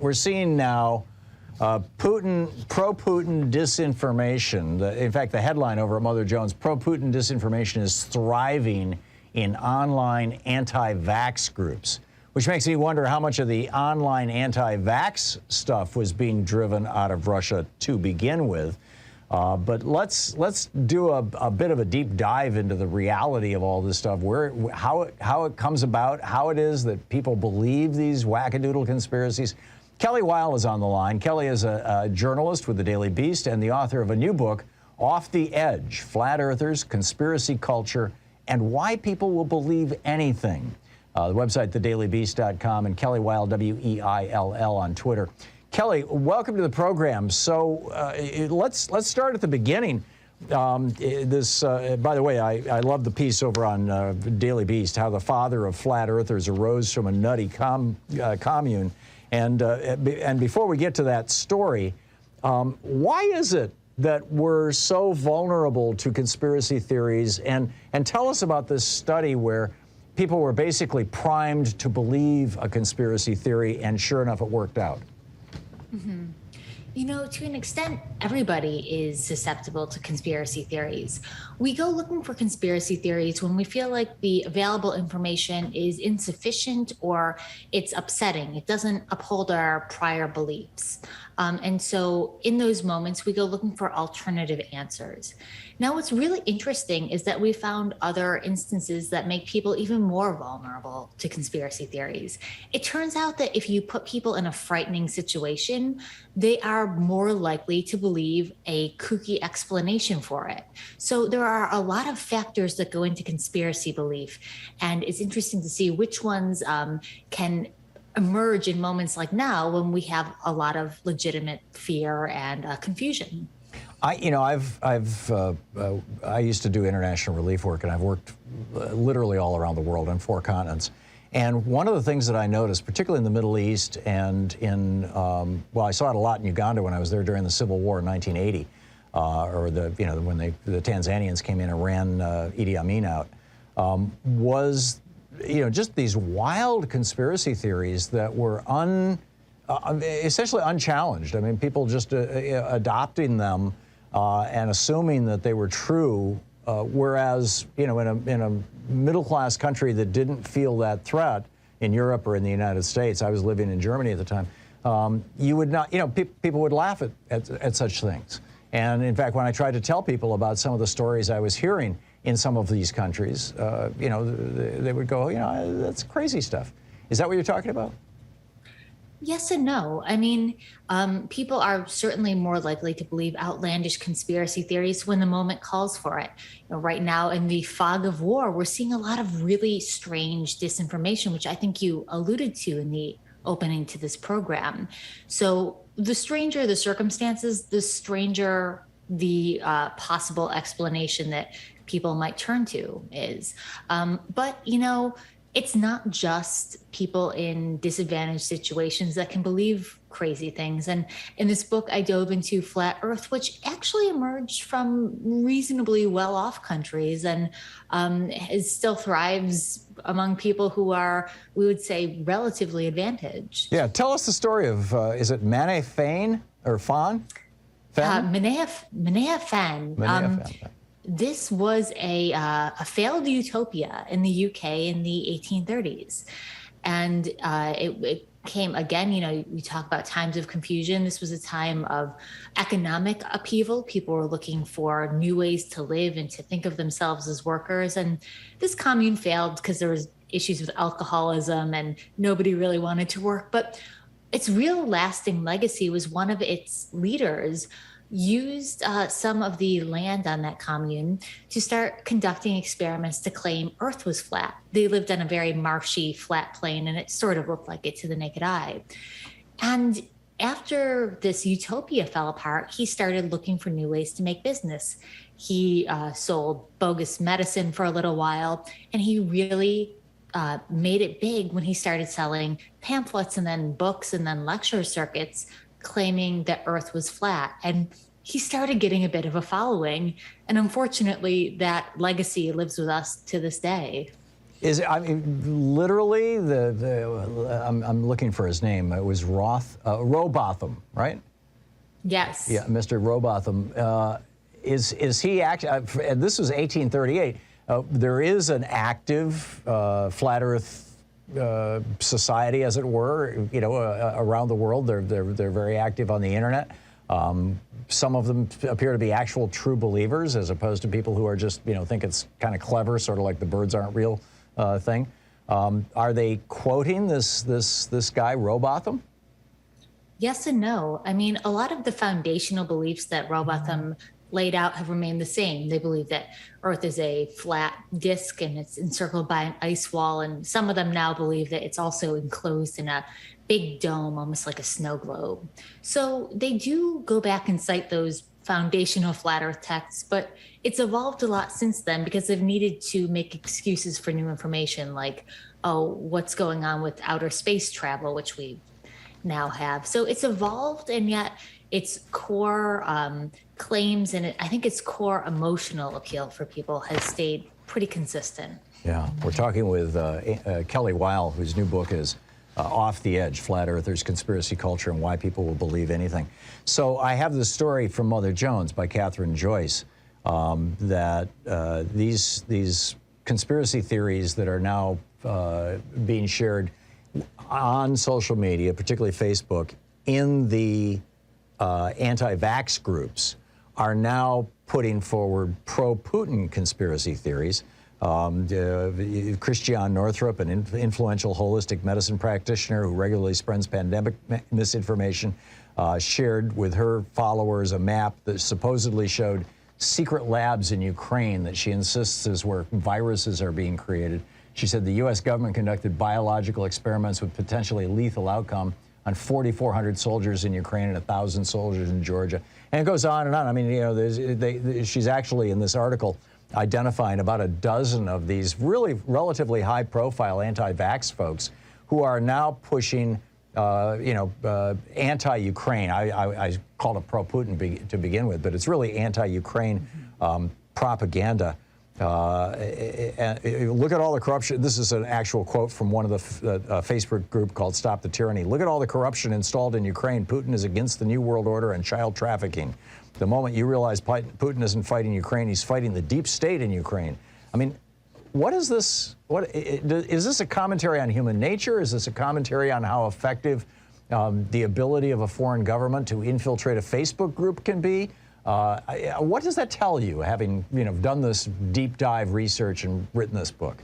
we're seeing now pro-Putin disinformation. In fact, the headline over at Mother Jones, pro-Putin disinformation is thriving in online anti-vax groups, which makes me wonder how much of the online anti-vax stuff was being driven out of Russia to begin with. But let's do a bit of a deep dive into the reality of all this stuff, how it comes about, how it is that people believe these wackadoodle conspiracies. Kelly Weill is on the line. Kelly is a journalist with the Daily Beast and the author of a new book, Off the Edge: Flat Earthers, Conspiracy Culture, and Why People Will Believe Anything. The website, thedailybeast.com, and Kelly Weill, W-E-I-L-L, on Twitter. Kelly, welcome to the program. So let's start at the beginning. By the way, I love the piece over on Daily Beast, how the father of flat earthers arose from a nutty commune. And before we get to that story, why is it that we're so vulnerable to conspiracy theories? And tell us about this study where people were basically primed to believe a conspiracy theory, and sure enough, it worked out. Mm-hmm. You know, to an extent, everybody is susceptible to conspiracy theories. We go looking for conspiracy theories when we feel like the available information is insufficient or it's upsetting. It doesn't uphold our prior beliefs. And so in those moments, we go looking for alternative answers. Now, what's really interesting is that we found other instances that make people even more vulnerable to conspiracy theories. It turns out that if you put people in a frightening situation, they are more likely to believe a kooky explanation for it. So there are a lot of factors that go into conspiracy belief, and it's interesting to see which ones can emerge in moments like now when we have a lot of legitimate fear and confusion. I used to do international relief work, and I've worked literally all around the world on 4 continents. And one of the things that I noticed, particularly in the Middle East and well, I saw it a lot in Uganda when I was there during the Civil War in 1980, or when the Tanzanians came in and ran Idi Amin out, was just these wild conspiracy theories that were essentially unchallenged. I mean, people just adopting them and assuming that they were true, whereas in a middle-class country that didn't feel that threat, in Europe or in the United States, I was living in Germany at the time, you would not, people would laugh at such things. And in fact, when I tried to tell people about some of the stories I was hearing in some of these countries, they would go, that's crazy stuff. Is that what you're talking about? Yes and no. I mean, people are certainly more likely to believe outlandish conspiracy theories when the moment calls for it. Right now, in the fog of war, we're seeing a lot of really strange disinformation, which I think you alluded to in the opening to this program. So the stranger the circumstances, the stranger the possible explanation that people might turn to is. But, it's not just people in disadvantaged situations that can believe crazy things. And in this book, I dove into flat Earth, which actually emerged from reasonably well-off countries and still thrives among people who are, we would say, relatively advantaged. Yeah, tell us the story of, is it Maneh Fain or Fan? Maneh Fan. This was a failed utopia in the UK in the 1830s. And it came, again, we talk about times of confusion. This was a time of economic upheaval. People were looking for new ways to live and to think of themselves as workers. And this commune failed because there was issues with alcoholism and nobody really wanted to work. But its real lasting legacy was one of its leaders used some of the land on that commune to start conducting experiments to claim Earth was flat. They lived on a very marshy, flat plain, and it sort of looked like it to the naked eye. And after this utopia fell apart, he started looking for new ways to make business. He sold bogus medicine for a little while, and he really made it big when he started selling pamphlets and then books and then lecture circuits claiming that Earth was flat. And he started getting a bit of a following. And unfortunately, that legacy lives with us to this day. I mean, literally, I'm looking for his name. It was Rowbotham, right? Yes. Yeah, Mr. Rowbotham. Is he actually? This was 1838. There is an active flat Earth society, as it were, you know, around the world. They're very active on the internet. Some of them appear to be actual true believers, as opposed to people who are just, you know, think it's kind of clever, sort of like the birds aren't real thing. Are they quoting this guy Rowbotham? Yes and no. I mean, a lot of the foundational beliefs that Rowbotham laid out have remained the same. They believe that Earth is a flat disk and it's encircled by an ice wall. And some of them now believe that it's also enclosed in a big dome, almost like a snow globe. So they do go back and cite those foundational flat Earth texts, but it's evolved a lot since then because they've needed to make excuses for new information, like, oh, what's going on with outer space travel, which we now have. So it's evolved, and yet its core claims and I think its core emotional appeal for people has stayed pretty consistent. Yeah, we're talking with Kelly Weill, whose new book is Off the Edge, Flat Earthers, Conspiracy Culture, and Why People Will Believe Anything. So I have this story from Mother Jones by Catherine Joyce that these conspiracy theories that are now being shared on social media, particularly Facebook, in the anti-vax groups, are now putting forward pro-Putin conspiracy theories. Christiane Northrup, an influential holistic medicine practitioner who regularly spreads pandemic misinformation, shared with her followers a map that supposedly showed secret labs in Ukraine that she insists is where viruses are being created. She said the U.S. government conducted biological experiments with potentially lethal outcome on 4,400 soldiers in Ukraine and 1,000 soldiers in Georgia. And it goes on and on. I mean, you know, she's actually in this article identifying about a dozen of these really relatively high-profile anti-vax folks who are now pushing, anti-Ukraine. I called it pro-Putin to begin with, but it's really anti-Ukraine propaganda. And look at all the corruption. This is an actual quote from one of the Facebook group called Stop the Tyranny. Look at all the corruption installed in Ukraine. Putin is against the New World Order and child trafficking. The moment you realize Putin isn't fighting Ukraine, he's fighting the deep state in Ukraine. I mean, what is this? Is this a commentary on human nature? Is this a commentary on how effective the ability of a foreign government to infiltrate a Facebook group can be? What does that tell you, having done this deep dive research and written this book?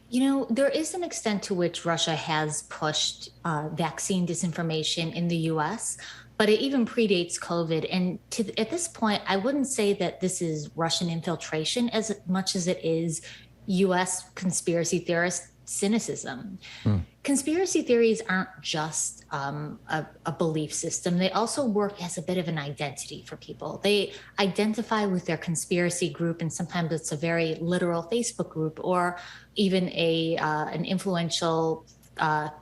You know, there is an extent to which Russia has pushed vaccine disinformation in the U.S., but it even predates COVID. And at this point, I wouldn't say that this is Russian infiltration as much as it is U.S. conspiracy theorist cynicism. Conspiracy theories aren't just a belief system. They also work as a bit of an identity for people. They identify with their conspiracy group, and sometimes it's a very literal Facebook group or even an influential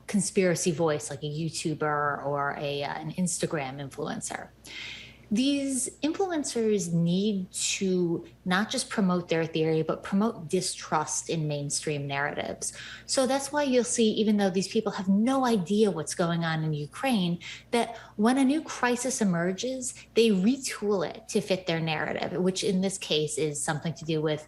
conspiracy voice like a YouTuber or an Instagram influencer. These influencers need to not just promote their theory, but promote distrust in mainstream narratives. So that's why you'll see, even though these people have no idea what's going on in Ukraine, that when a new crisis emerges, they retool it to fit their narrative, which in this case is something to do with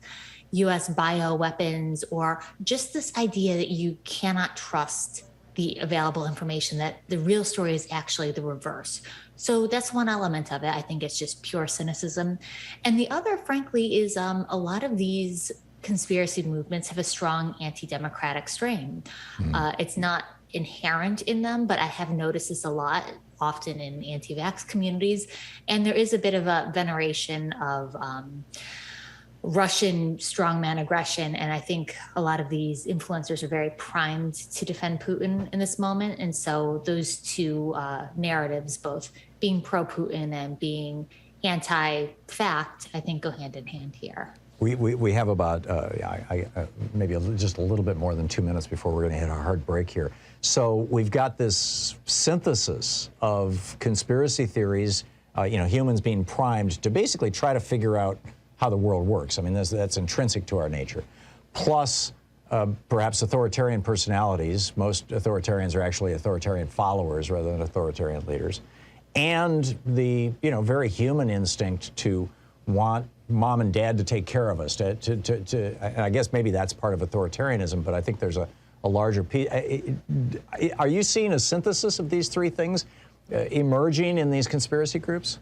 US bioweapons, or just this idea that you cannot trust the available information, that the real story is actually the reverse. So that's one element of it. I think it's just pure cynicism. And the other, frankly, is a lot of these conspiracy movements have a strong anti-democratic strain. It's not inherent in them, but I have noticed this a lot, often in anti-vax communities. And there is a bit of a veneration of Russian strongman aggression. And I think a lot of these influencers are very primed to defend Putin in this moment. And so those two narratives, both being pro-Putin and being anti-fact, I think go hand in hand here. We have about maybe just a little bit more than 2 minutes before we're going to hit our hard break here. So we've got this synthesis of conspiracy theories, humans being primed to basically try to figure out how the world works. I mean, that's intrinsic to our nature. Plus perhaps authoritarian personalities. Most authoritarians are actually authoritarian followers rather than authoritarian leaders. And the, very human instinct to want mom and dad to take care of us. And I guess maybe that's part of authoritarianism, but I think there's a larger piece. Are you seeing a synthesis of these three things emerging in these conspiracy groups?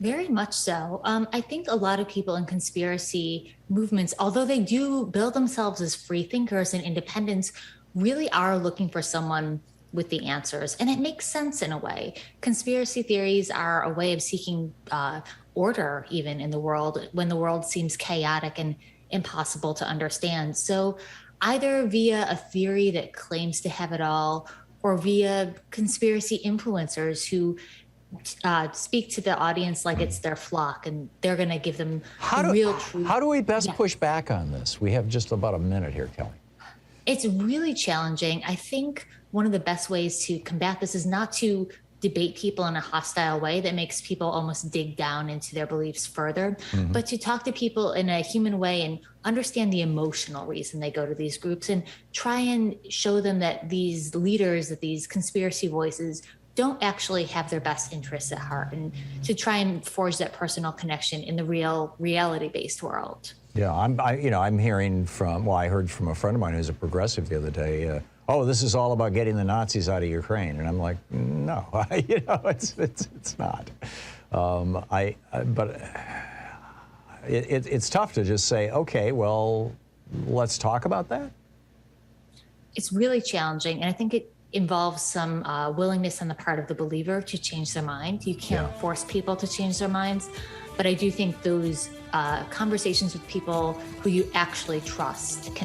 Very much so. I think a lot of people in conspiracy movements, although they do build themselves as free thinkers and independents, really are looking for someone with the answers. And it makes sense in a way. Conspiracy theories are a way of seeking order even in the world when the world seems chaotic and impossible to understand. So either via a theory that claims to have it all, or via conspiracy influencers who speak to the audience like it's their flock and they're going to give them the real truth. How do we best push back on this? We have just about a minute here, Kelly. It's really challenging. I think one of the best ways to combat this is not to debate people in a hostile way that makes people almost dig down into their beliefs further, but to talk to people in a human way and understand the emotional reason they go to these groups and try and show them that these leaders, that these conspiracy voices don't actually have their best interests at heart, and to try and forge that personal connection in the real reality-based world. Yeah, I'm hearing from, I heard from a friend of mine who's a progressive the other day, this is all about getting the Nazis out of Ukraine. And I'm like, no, it's not. But it's tough to just say, okay, well, let's talk about that. It's really challenging. And I think it involves some willingness on the part of the believer to change their mind. You can't force people to change their minds. But I do think those conversations with people who you actually trust can